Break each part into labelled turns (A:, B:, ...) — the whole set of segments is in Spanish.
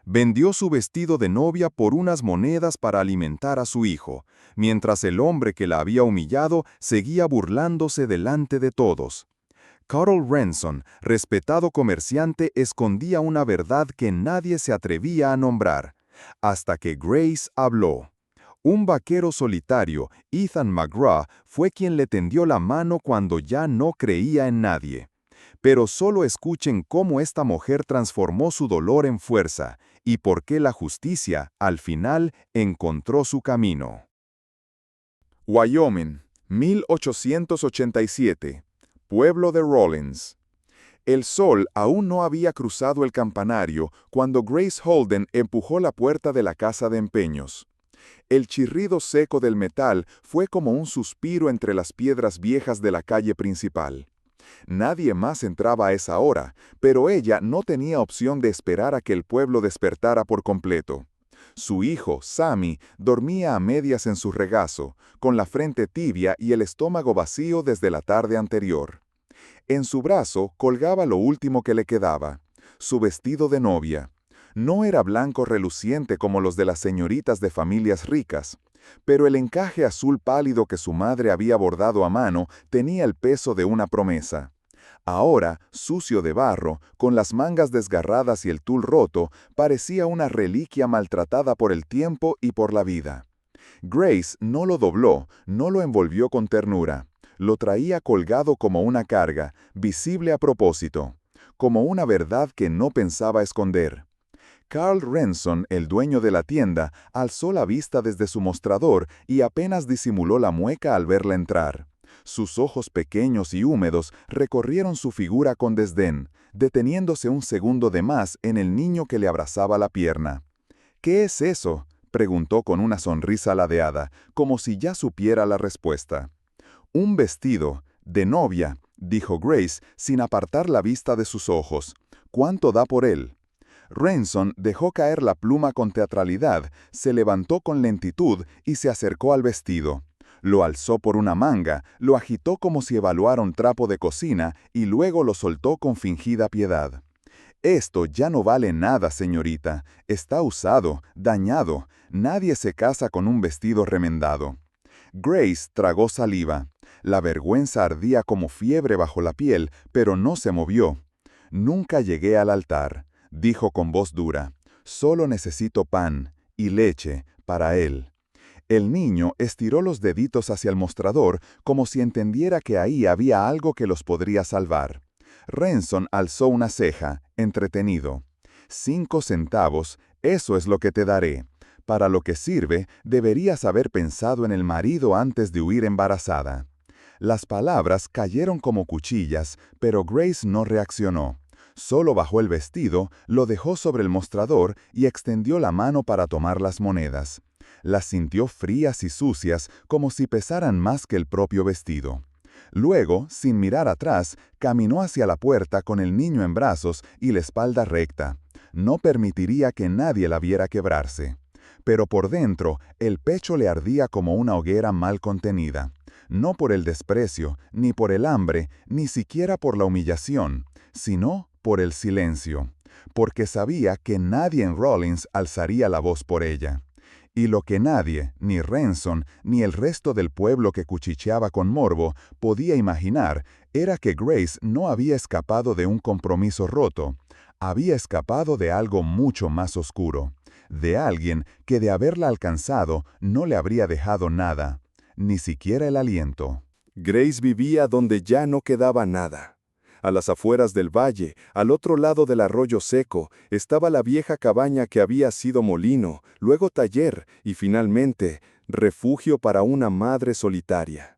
A: Vendió su vestido de novia por unas monedas para alimentar a su hijo, mientras el hombre que la había humillado seguía burlándose delante de todos. Carl Renson, respetado comerciante, escondía una verdad que nadie se atrevía a nombrar, hasta que Grace habló. Un vaquero solitario, Ethan McGraw, fue quien le tendió la mano cuando ya no creía en nadie. Pero solo escuchen cómo esta mujer transformó su dolor en fuerza y por qué la justicia, al final, encontró su camino. Wyoming, 1887. Pueblo de Rawlins. El sol aún no había cruzado el campanario cuando Grace Holden empujó la puerta de la casa de empeños. El chirrido seco del metal fue como un suspiro entre las piedras viejas de la calle principal. Nadie más entraba a esa hora, pero ella no tenía opción de esperar a que el pueblo despertara por completo. Su hijo, Sammy, dormía a medias en su regazo, con la frente tibia y el estómago vacío desde la tarde anterior. En su brazo colgaba lo último que le quedaba, su vestido de novia. No era blanco reluciente como los de las señoritas de familias ricas, pero el encaje azul pálido que su madre había bordado a mano tenía el peso de una promesa. Ahora, sucio de barro, con las mangas desgarradas y el tul roto, parecía una reliquia maltratada por el tiempo y por la vida. Grace no lo dobló, no lo envolvió con ternura. Lo traía colgado como una carga, visible a propósito, como una verdad que no pensaba esconder. Carl Renson, el dueño de la tienda, alzó la vista desde su mostrador y apenas disimuló la mueca al verla entrar. Sus ojos pequeños y húmedos recorrieron su figura con desdén, deteniéndose un segundo de más en el niño que le abrazaba la pierna. «¿Qué es eso?», preguntó con una sonrisa ladeada, como si ya supiera la respuesta. «Un vestido, de novia», dijo Grace, sin apartar la vista de sus ojos. «¿Cuánto da por él?». Renson dejó caer la pluma con teatralidad, se levantó con lentitud y se acercó al vestido. Lo alzó por una manga, lo agitó como si evaluara un trapo de cocina y luego lo soltó con fingida piedad. «Esto ya no vale nada, señorita. Está usado, dañado. Nadie se casa con un vestido remendado». Grace tragó saliva. La vergüenza ardía como fiebre bajo la piel, pero no se movió. «Nunca llegué al altar», dijo con voz dura. «Solo necesito pan y leche para él». El niño estiró los deditos hacia el mostrador como si entendiera que ahí había algo que los podría salvar. Renson alzó una ceja, entretenido. «5 centavos, eso es lo que te daré. Para lo que sirve, deberías haber pensado en el marido antes de huir embarazada». Las palabras cayeron como cuchillas, pero Grace no reaccionó. Solo bajó el vestido, lo dejó sobre el mostrador y extendió la mano para tomar las monedas. Las sintió frías y sucias, como si pesaran más que el propio vestido. Luego, sin mirar atrás, caminó hacia la puerta con el niño en brazos y la espalda recta. No permitiría que nadie la viera quebrarse. Pero por dentro, el pecho le ardía como una hoguera mal contenida. No por el desprecio, ni por el hambre, ni siquiera por la humillación, sino por el silencio, porque sabía que nadie en Rawlins alzaría la voz por ella. Y lo que nadie, ni Renson, ni el resto del pueblo que cuchicheaba con morbo, podía imaginar, era que Grace no había escapado de un compromiso roto, había escapado de algo mucho más oscuro, de alguien que de haberla alcanzado no le habría dejado nada, ni siquiera el aliento.
B: Grace vivía donde ya no quedaba nada. A las afueras del valle, al otro lado del arroyo seco, estaba la vieja cabaña que había sido molino, luego taller y finalmente refugio para una madre solitaria.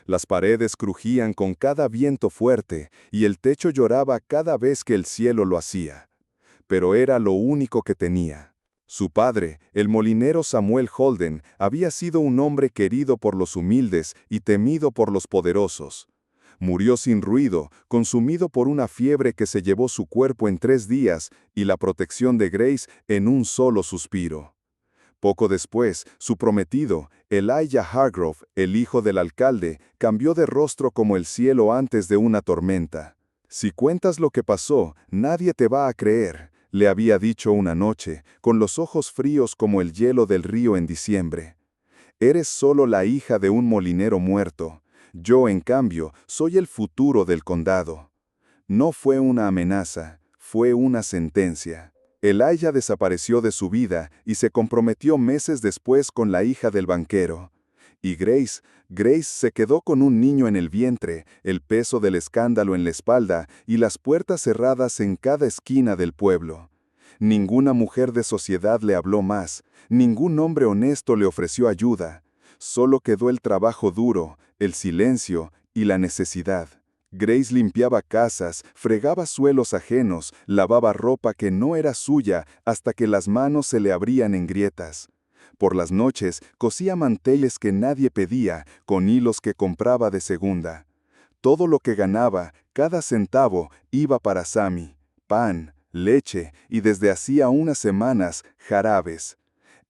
B: Las paredes crujían con cada viento fuerte y el techo lloraba cada vez que el cielo lo hacía. Pero era lo único que tenía. Su padre, el molinero Samuel Holden, había sido un hombre querido por los humildes y temido por los poderosos. Murió sin ruido, consumido por una fiebre que se llevó su cuerpo en 3 días y la protección de Grace en un solo suspiro. Poco después, su prometido, Elijah Hargrove, el hijo del alcalde, cambió de rostro como el cielo antes de una tormenta. «Si cuentas lo que pasó, nadie te va a creer», le había dicho una noche, con los ojos fríos como el hielo del río en diciembre. Eres solo la hija de un molinero muerto. Yo, en cambio, soy el futuro del condado. No fue una amenaza, fue una sentencia. Elijah desapareció de su vida y se comprometió meses después con la hija del banquero. Y Grace se quedó con un niño en el vientre, el peso del escándalo en la espalda y las puertas cerradas en cada esquina del pueblo. Ninguna mujer de sociedad le habló más, ningún hombre honesto le ofreció ayuda. Solo quedó el trabajo duro, el silencio y la necesidad. Grace limpiaba casas, fregaba suelos ajenos, lavaba ropa que no era suya hasta que las manos se le abrían en grietas. Por las noches cosía manteles que nadie pedía, con hilos que compraba de segunda. Todo lo que ganaba, cada centavo, iba para Sammy. Pan, leche y desde hacía unas semanas, jarabes.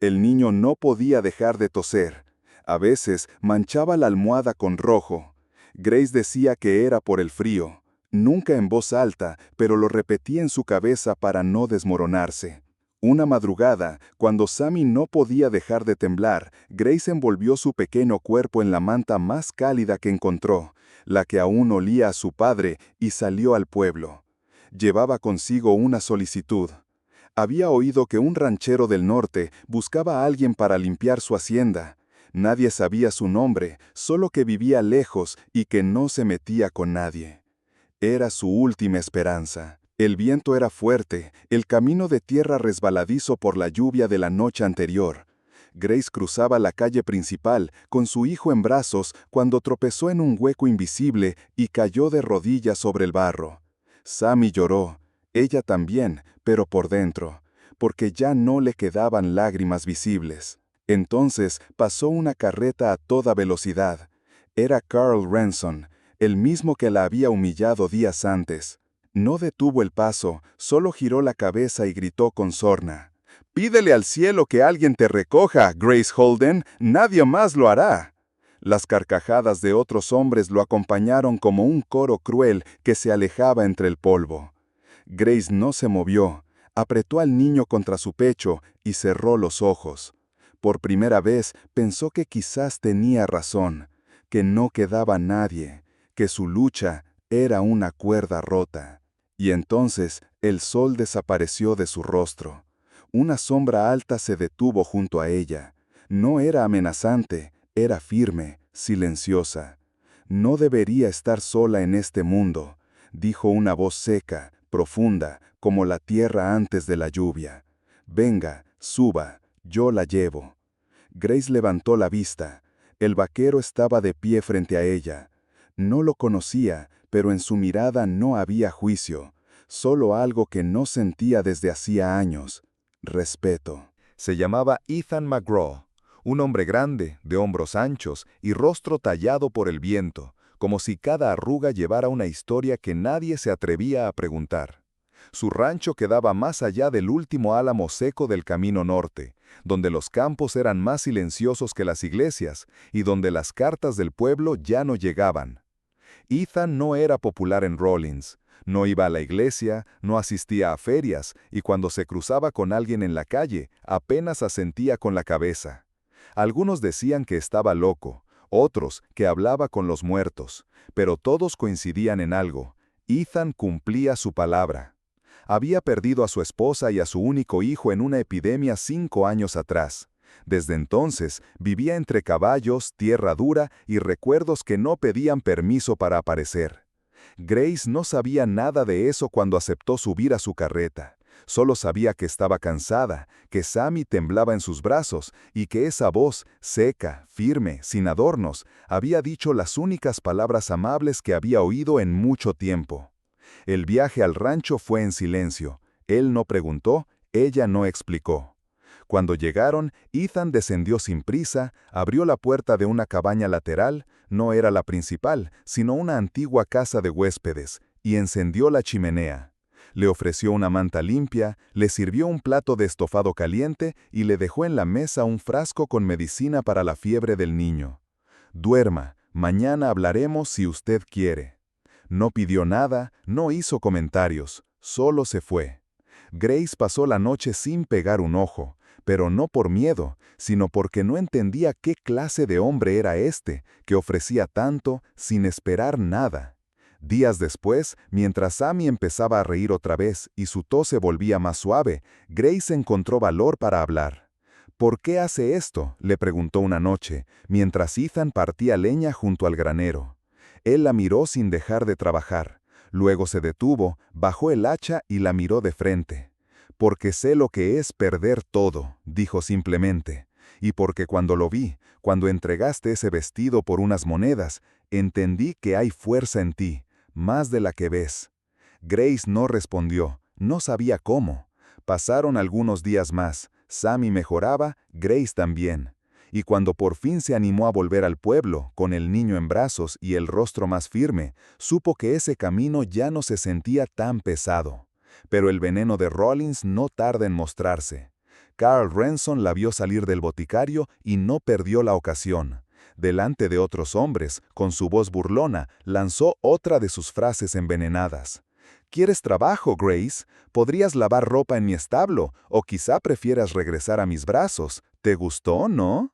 B: El niño no podía dejar de toser. A veces manchaba la almohada con rojo. Grace decía que era por el frío. Nunca en voz alta, pero lo repetía en su cabeza para no desmoronarse. Una madrugada, cuando Sammy no podía dejar de temblar, Grace envolvió su pequeño cuerpo en la manta más cálida que encontró, la que aún olía a su padre, y salió al pueblo. Llevaba consigo una solicitud. Había oído que un ranchero del norte buscaba a alguien para limpiar su hacienda. Nadie sabía su nombre, solo que vivía lejos y que no se metía con nadie. Era su última esperanza. El viento era fuerte, el camino de tierra resbaladizo por la lluvia de la noche anterior. Grace cruzaba la calle principal con su hijo en brazos cuando tropezó en un hueco invisible y cayó de rodillas sobre el barro. Sammy lloró, ella también, pero por dentro, porque ya no le quedaban lágrimas visibles. Entonces pasó una carreta a toda velocidad. Era Carl Ransom, el mismo que la había humillado días antes. No detuvo el paso, solo giró la cabeza y gritó con sorna. «Pídele al cielo que alguien te recoja, Grace Holden, nadie más lo hará». Las carcajadas de otros hombres lo acompañaron como un coro cruel que se alejaba entre el polvo. Grace no se movió, apretó al niño contra su pecho y cerró los ojos. Por primera vez pensó que quizás tenía razón, que no quedaba nadie, que su lucha era una cuerda rota. Y entonces el sol desapareció de su rostro. Una sombra alta se detuvo junto a ella. No era amenazante, era firme, silenciosa. «No debería estar sola en este mundo», dijo una voz seca, profunda, como la tierra antes de la lluvia. «Venga, suba, yo la llevo». Grace levantó la vista. El vaquero estaba de pie frente a ella. No lo conocía, pero en su mirada no había juicio, solo algo que no sentía desde hacía años: respeto.
A: Se llamaba Ethan McGraw, un hombre grande, de hombros anchos y rostro tallado por el viento, como si cada arruga llevara una historia que nadie se atrevía a preguntar. Su rancho quedaba más allá del último álamo seco del camino norte, donde los campos eran más silenciosos que las iglesias y donde las cartas del pueblo ya no llegaban. Ethan no era popular en Rawlins, no iba a la iglesia, no asistía a ferias y cuando se cruzaba con alguien en la calle, apenas asentía con la cabeza. Algunos decían que estaba loco, otros que hablaba con los muertos, pero todos coincidían en algo: Ethan cumplía su palabra. Había perdido a su esposa y a su único hijo en una epidemia 5 años atrás. Desde entonces vivía entre caballos, tierra dura y recuerdos que no pedían permiso para aparecer. Grace no sabía nada de eso cuando aceptó subir a su carreta. Solo sabía que estaba cansada, que Sammy temblaba en sus brazos y que esa voz, seca, firme, sin adornos, había dicho las únicas palabras amables que había oído en mucho tiempo. El viaje al rancho fue en silencio. Él no preguntó, ella no explicó. Cuando llegaron, Ethan descendió sin prisa, abrió la puerta de una cabaña lateral, no era la principal, sino una antigua casa de huéspedes, y encendió la chimenea. Le ofreció una manta limpia, le sirvió un plato de estofado caliente y le dejó en la mesa un frasco con medicina para la fiebre del niño. «Duerma, mañana hablaremos si usted quiere». No pidió nada, no hizo comentarios, solo se fue. Grace pasó la noche sin pegar un ojo, pero no por miedo, sino porque no entendía qué clase de hombre era este, que ofrecía tanto sin esperar nada. Días después, mientras Sammy empezaba a reír otra vez y su tos se volvía más suave, Grace encontró valor para hablar. «¿Por qué hace esto?», le preguntó una noche, mientras Ethan partía leña junto al granero. Él la miró sin dejar de trabajar. Luego se detuvo, bajó el hacha y la miró de frente. «Porque sé lo que es perder todo», dijo simplemente. «Y porque cuando lo vi, cuando entregaste ese vestido por unas monedas, entendí que hay fuerza en ti, más de la que ves». Grace no respondió, no sabía cómo. Pasaron algunos días más, Sammy mejoraba, Grace también. Y cuando por fin se animó a volver al pueblo, con el niño en brazos y el rostro más firme, supo que ese camino ya no se sentía tan pesado. Pero el veneno de Rollins no tarda en mostrarse. Carl Renson la vio salir del boticario y no perdió la ocasión. Delante de otros hombres, con su voz burlona, lanzó otra de sus frases envenenadas. «¿Quieres trabajo, Grace? Podrías lavar ropa en mi establo, o quizá prefieras regresar a mis brazos. ¿Te gustó, no?».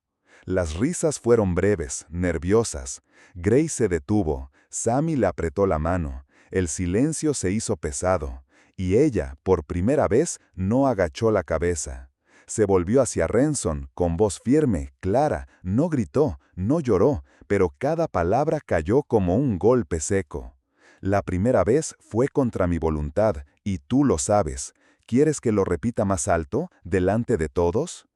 A: Las risas fueron breves, nerviosas. Grace se detuvo. Sammy le apretó la mano. El silencio se hizo pesado. Y ella, por primera vez, no agachó la cabeza. Se volvió hacia Renson, con voz firme, clara, no gritó, no lloró, pero cada palabra cayó como un golpe seco. «La primera vez fue contra mi voluntad, y tú lo sabes. ¿Quieres que lo repita más alto, delante de todos?».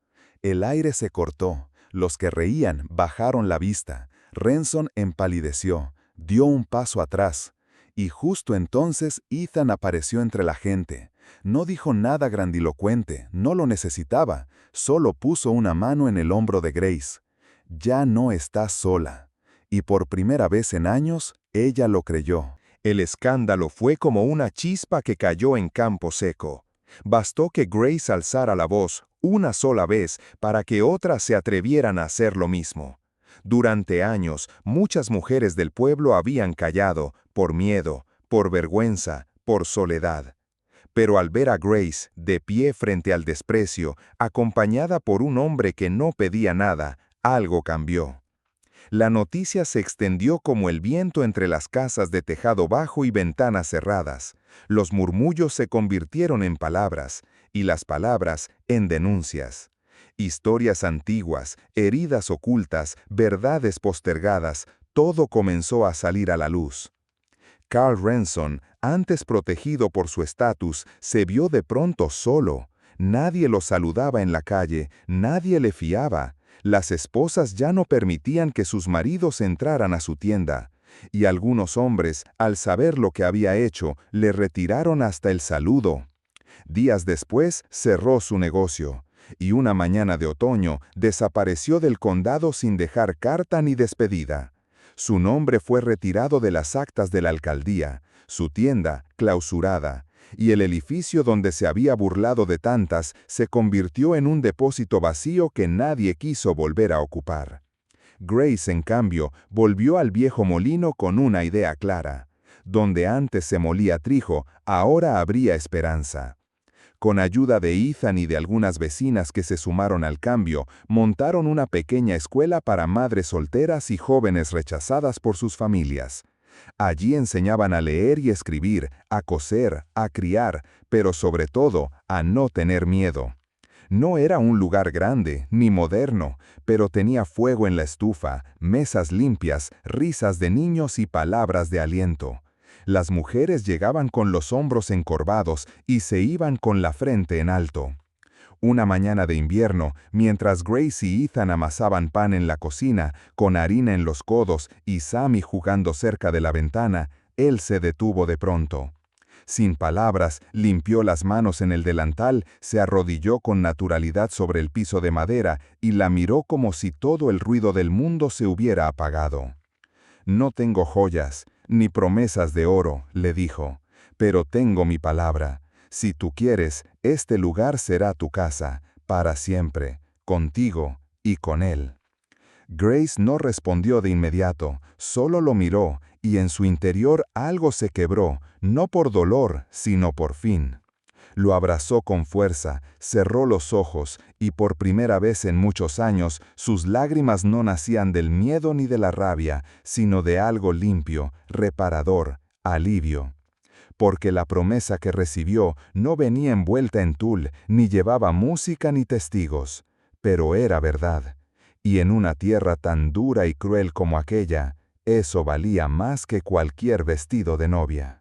A: El aire se cortó. Los que reían bajaron la vista. Renson empalideció, dio un paso atrás. Y justo entonces Ethan apareció entre la gente. No dijo nada grandilocuente, no lo necesitaba, solo puso una mano en el hombro de Grace. «Ya no estás sola». Y por primera vez en años, ella lo creyó.
B: El escándalo fue como una chispa que cayó en campo seco. Bastó que Grace alzara la voz una sola vez para que otras se atrevieran a hacer lo mismo. Durante años, muchas mujeres del pueblo habían callado, por miedo, por vergüenza, por soledad. Pero al ver a Grace, de pie frente al desprecio, acompañada por un hombre que no pedía nada, algo cambió. La noticia se extendió como el viento entre las casas de tejado bajo y ventanas cerradas. Los murmullos se convirtieron en palabras, y las palabras en denuncias. Historias antiguas, heridas ocultas, verdades postergadas, todo comenzó a salir a la luz. Carl Renson, antes protegido por su estatus, se vio de pronto solo. Nadie lo saludaba en la calle, nadie le fiaba. Las esposas ya no permitían que sus maridos entraran a su tienda, y algunos hombres, al saber lo que había hecho, le retiraron hasta el saludo. Días después cerró su negocio, y una mañana de otoño desapareció del condado sin dejar carta ni despedida. Su nombre fue retirado de las actas de la alcaldía, su tienda clausurada, y el edificio donde se había burlado de tantas se convirtió en un depósito vacío que nadie quiso volver a ocupar. Grace, en cambio, volvió al viejo molino con una idea clara. Donde antes se molía trigo, ahora habría esperanza. Con ayuda de Ethan y de algunas vecinas que se sumaron al cambio, montaron una pequeña escuela para madres solteras y jóvenes rechazadas por sus familias. Allí enseñaban a leer y escribir, a coser, a criar, pero sobre todo, a no tener miedo. No era un lugar grande, ni moderno, pero tenía fuego en la estufa, mesas limpias, risas de niños y palabras de aliento. Las mujeres llegaban con los hombros encorvados y se iban con la frente en alto. Una mañana de invierno, mientras Grace y Ethan amasaban pan en la cocina, con harina en los codos y Sammy jugando cerca de la ventana, él se detuvo de pronto. Sin palabras, limpió las manos en el delantal, se arrodilló con naturalidad sobre el piso de madera y la miró como si todo el ruido del mundo se hubiera apagado. «No tengo joyas, ni promesas de oro», le dijo, «pero tengo mi palabra. Si tú quieres, este lugar será tu casa, para siempre, contigo y con él». Grace no respondió de inmediato, solo lo miró, y en su interior algo se quebró, no por dolor, sino por fin. Lo abrazó con fuerza, cerró los ojos, y por primera vez en muchos años, sus lágrimas no nacían del miedo ni de la rabia, sino de algo limpio, reparador, alivio. Porque la promesa que recibió no venía envuelta en tul, ni llevaba música ni testigos, pero era verdad. Y en una tierra tan dura y cruel como aquella, eso valía más que cualquier vestido de novia.